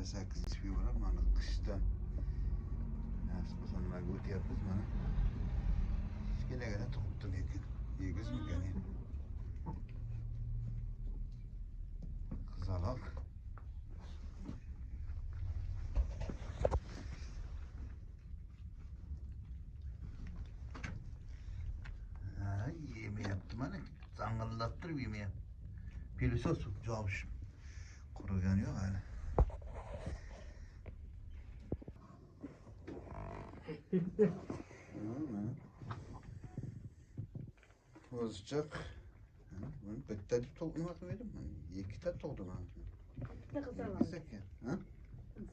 28 fevral mana qishdan nasib qilsa nimaga o'tyapmiz mana kichkinagina tug'ibdi lekin egizmikan endi qizaloq yemayapti mana zang'illab turib yemayapti pilisos jovish qurigani yo'q hali qo'zichoq buni bitta deb nima qilmaydim ikkita tug'dim bitta qizaloq ekan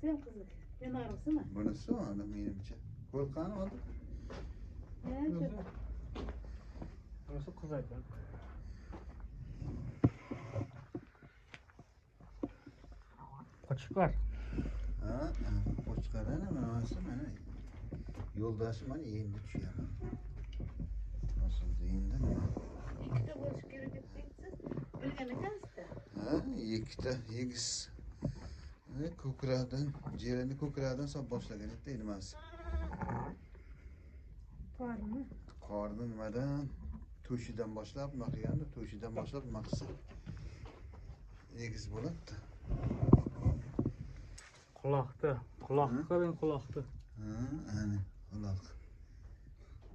sen qiziq yanag'risimi bunisi mana menimcha qo'rqqani oldi bunisi qiz ekan qo'chqor qo'chqorani manasi mana yo'ldoshi mana endi tushaman aslida endi ikkita bo'lishi kerak deb siz bilgan ekansizda ikkita egiz ko'kragidan jelini ko'kragidan solib boshlagan edi nimasi qorni nimadan to'shidan boshlab nima qilganda to'shidan boshlab nima qilsa egiz bo'libdi quloqda qarang quloqda ana quloq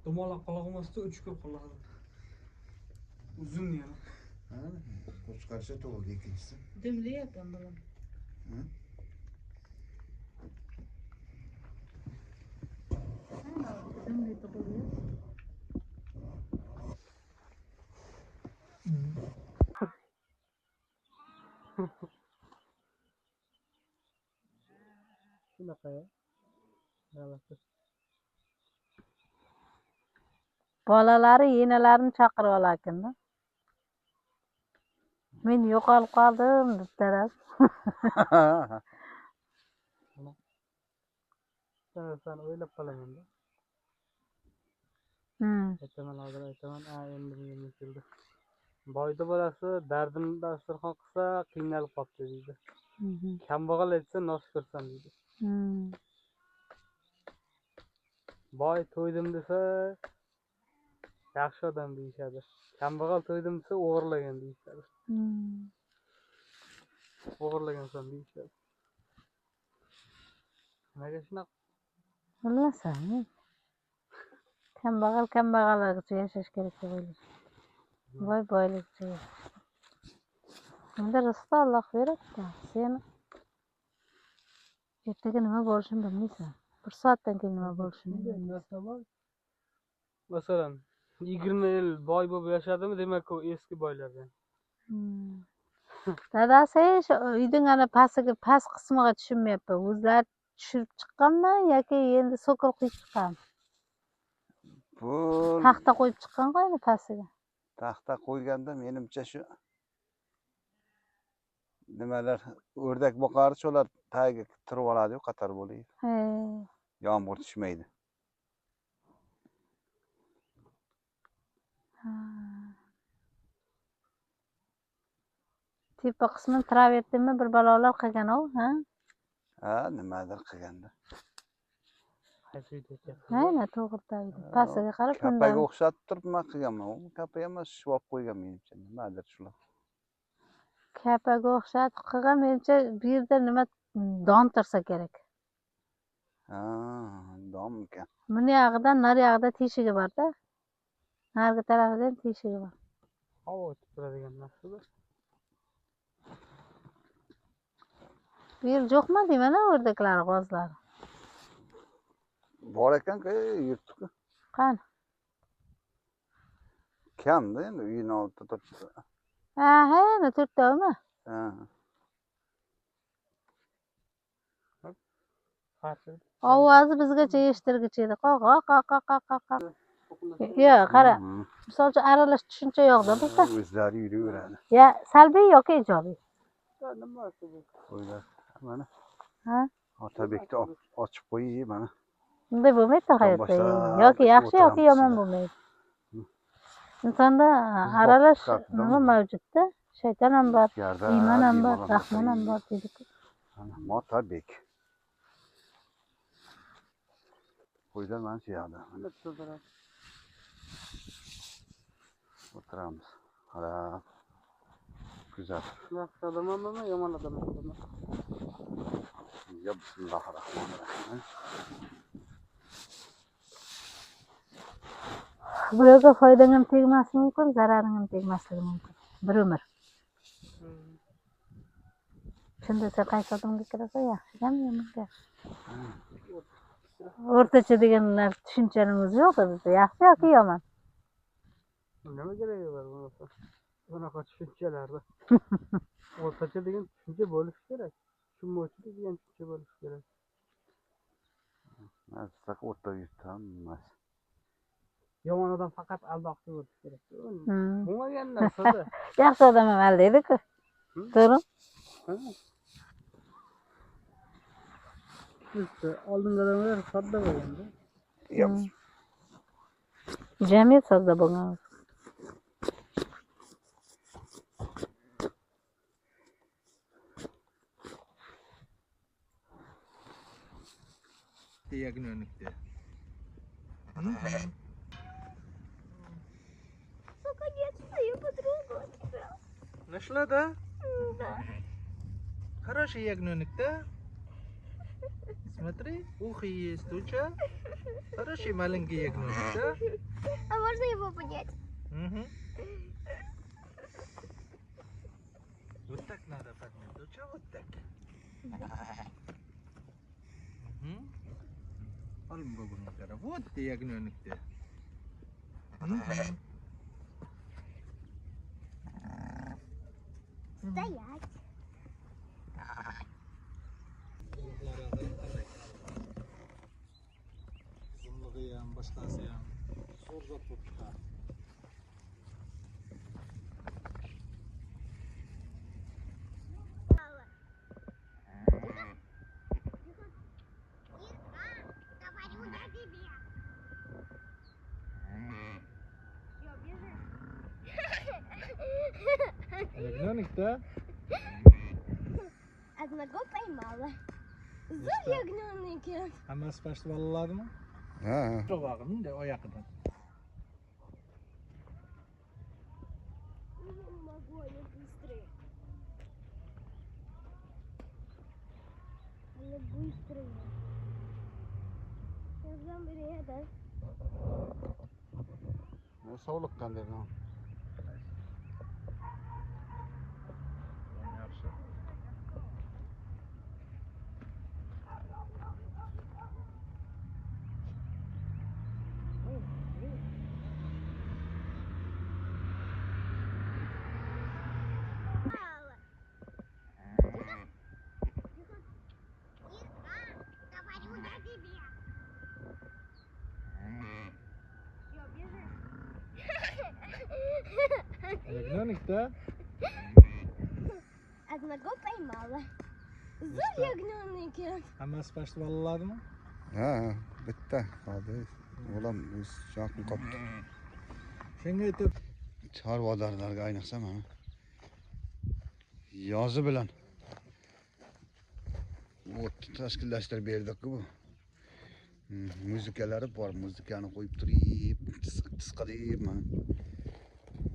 dumaloq quloq emasda uchqur quloq uzun yana qo'chqarcha tug'ildi ikkinchisi dumli ekan bolam dumli tug'ildi shunaqa g'alati bolalari yenalarini chaqirib olarkanda men yo'qolib qoldim debdilar san o'ylab qolamanda aytaman hozir aytaman endi menga keldi boyni bolasi dardini dasturxon qilsa qiynalib qolibdi deydi kambag'al aytsa nos ko'rsan deydi boy to'ydim desa yaxshi odam deyishadi kambag'al to'ydim desa o'g'irlagan deyishadi o'g'irlagansan deyishadi nimaga shunaqa bilmasam kambag'al kambag'alligicha yashash kerak deb o'ylayman boy boyligicha endi rizqni Alloh beradi sen ertaga nima bo'lishini bilmaysan bir soatdan keyin nima bo'lishini bilmaysan masalan 20 yil boy bo'lib yashadimi demak u eski boylardan dadasi uyning ana past qismiga tushunmayapman o'zlari tushirib chiqqanmi yoki endi so'kil quyib chiqqanmi taxta qo'yib chiqqan-ku endi pastiga taxta qo'yganda menimcha shu nimalar o'rdak boqardi shular tagiga turib oladi-yu qator bo'lib yomg'ir tushmaydi tepa qismini tiravertimi bir balolar qilgan-ov nimadir qilganda aynan to'g'rida pastiga qarab kapaga o'xshatib turib nima qilganman u kapa emas shvob qo'ygan menimcha nimadir shular kapaga o'xshatib qilgan menimcha bu yerda nima don tursa kerak donmikan buni yog'idan nariyog'ida teshigi borda narigi tarafida ham teshigi bor havo o'tib turadigan narsa bu yer yo'qmi deyman o'rdaklari g'ozlari bor ekan-ku yurtku qani kamda endi uyini oldida turibdi yana to'rttavmi ovozi bizgacha eshitilguchi edi qoq yo'q qara misol uchun aralash tushuncha yo'qda bizda o'zlari yuraveradi ya salbiy yoki ijobiy mana otabekni ochib qo'ying mana bunday bo'lmaydi hayotda yoki yaxshi yoki yomon bo'lmaydi insonda aralash nima mavjudda shayton ham bor iymon ham bor rahmon ham bor deydiku Ana Motabek. Qo'ylar mana shu yoqda. O'tiramiz. Qarab. Güzel. Yaxshi odammi, yomon odammi? Ya bismillahirrahmanirrahim. Birovga foydang ham tegmasligi mumkin, zararing ham tegmasligi mumkin. Bir umr. Shunda sen qaysi odamga kirasan, yaxshigami, yomonga? O'rtacha degan tushunchaning o'zi yo'q bizda. Yaxshi yoki yomon? Nima keragi bor bunisi? Bunaqa tushunchalarda. O'rtacha degan tushuncha bo'lishi kerak. Tushunmovchilik degan tushuncha bo'lishi kerak. Nasıl o'rtaga yutamiz. Yomon odam faqat aldoqchi bo'lishi kerak. Bo'lmagan narsada. Yaxshi odam ham aldaydi-ku. To'g'ri? Bizda oldingi odamlar sodda bo'lganda. Jamiyat sodda bo'lgan. Diagnostikte. Наконец-то я потрогала тебя. Нашла, да? Да. Хороший ягненок-то. Смотри, ухо есть, туча. Хороший маленький ягненок, да? А можно его поднять? Угу. Вот так надо поднять, туча, вот так. Угу. Алым бабуна кара. Вот ты ягненок-то. Стоять. Uzunluğu ham, boshqasi ham zo'r zot bo'lib chiqadi. Говорю на тебе. Ягненок-то? Одного поймала. Зор ягненок. Hammasi pastib olinadimi? Ha. To'g'ag'imda oyoqidan. Не могу, они быстрые. Они быстрые. Yazdan beri yeter. Ne sog'liqdan dedi. Yaxshi. Говорю на тебе. Ягненок-то? Одного поймала. Зor ягненок. Hammasi pastib olinadimi? Ha, bitta qoldi. Olam o'z chaqni qopdi. Senga aytib, Chorvadarlarga ayniqsa mana yozi bilan o't tashkillashtirib berdik-ku bu. Muzikalari bor, muzikani qo'yib turib, tisqa deb mana.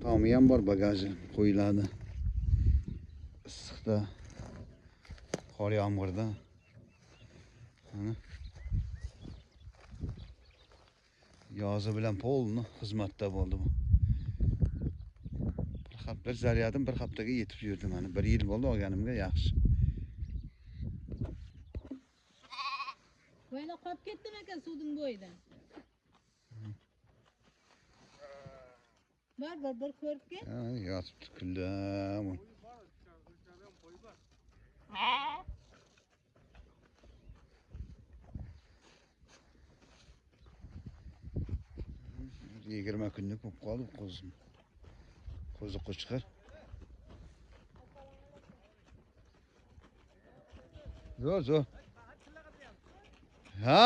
Tomi ham bor, bagaji qo'yiladi. Issiqda, qor yomg'irda. Mana yozi bilan polni xizmatda bo'ldi bu. Bir zaryadim bir haftaga yetib yurdim mana. 1 yil bo'ldi olganimga yaxshi. Voyna qolib ketdim ekan suvning bo'yida. Bir ko'rib kel. Ha, yotibdi kullam. Yigirma kunlik bo'lib qoldi qo'zim. Qo'zi qo'chqar. Zo'r. Ha.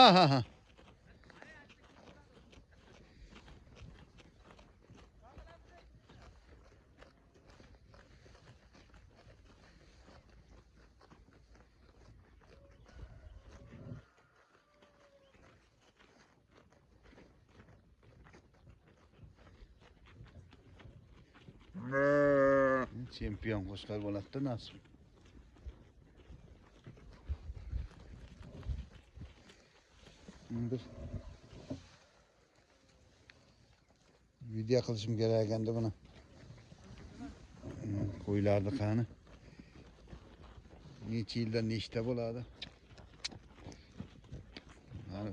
Chempion qo'shqar bo'ladi-da nasib. Bir video qilishim kerak ekanda buni. Qo'ylarni qani. Necha yilda nechta bo'ladi? Mana.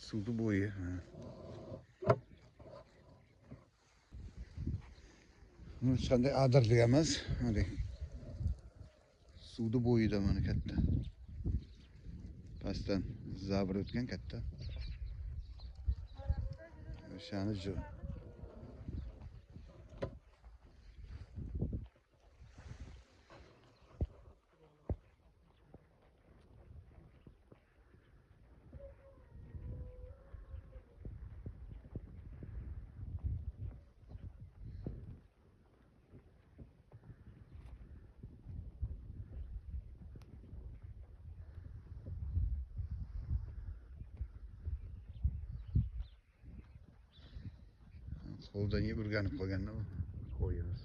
Suvni bo'yi. Hech qanday adirlik emas. Mana suvni bo'yida mana katta. Pastdan zabr o'tgan katta. O'shani jo. Qo'ldan yeb urganib qolganda bu qo'yimiz.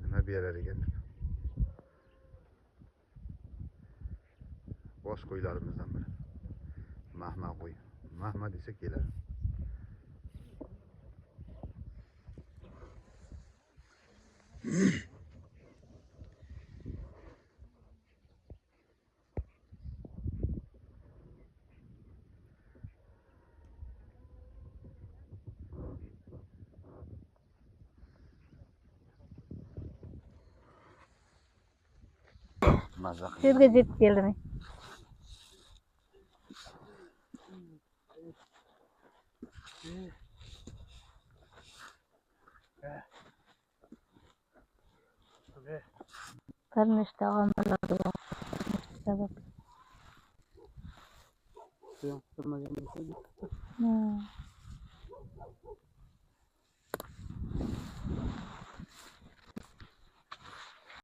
Nima berar ekan? Bosh qo'ylarimizdan biri. Mahma qo'y. Mahma desa keladi. Mazza Shu yerga yetib keldim. Bir nechta omillar bor. Sabab. Suyam qilmagan bo'lsa.